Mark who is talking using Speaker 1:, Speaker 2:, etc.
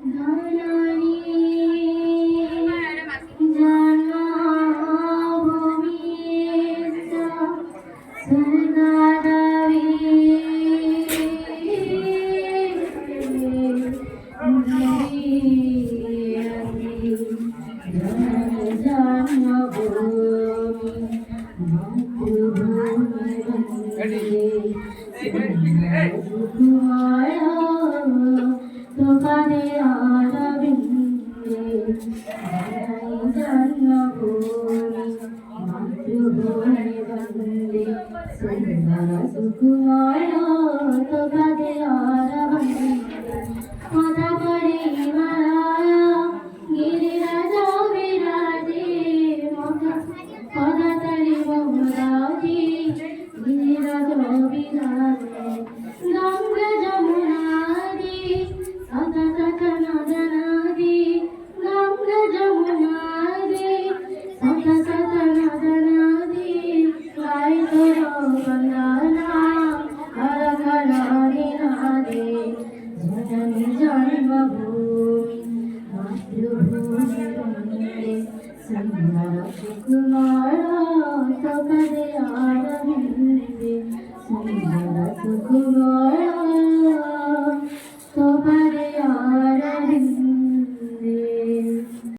Speaker 1: ধরণী জন্মভূমিশ্চ স্বর্গরাজ্ঞী তোমাদের অরবিন্দে জন্মভূমি মাতৃভূমি বন্দে সুন্দর সুকুমার তোমাদের অরবিন্দে মাথা করে হিমালয় গিরিরাজ বিরাজে পদাতারি বহুরাজি গিরিরাজ বিরাজে গঙ্গা যমুনাদি সতত নদনাদি গঙ্গা যমুনাদি সতত নদনাদি গাই তোর বন্দনা হর হর নিনাদে জননী জন্মভূমি মাতৃভূমি বন্দে সুন্দর সুকুমার তোমাদের অরবিন্দে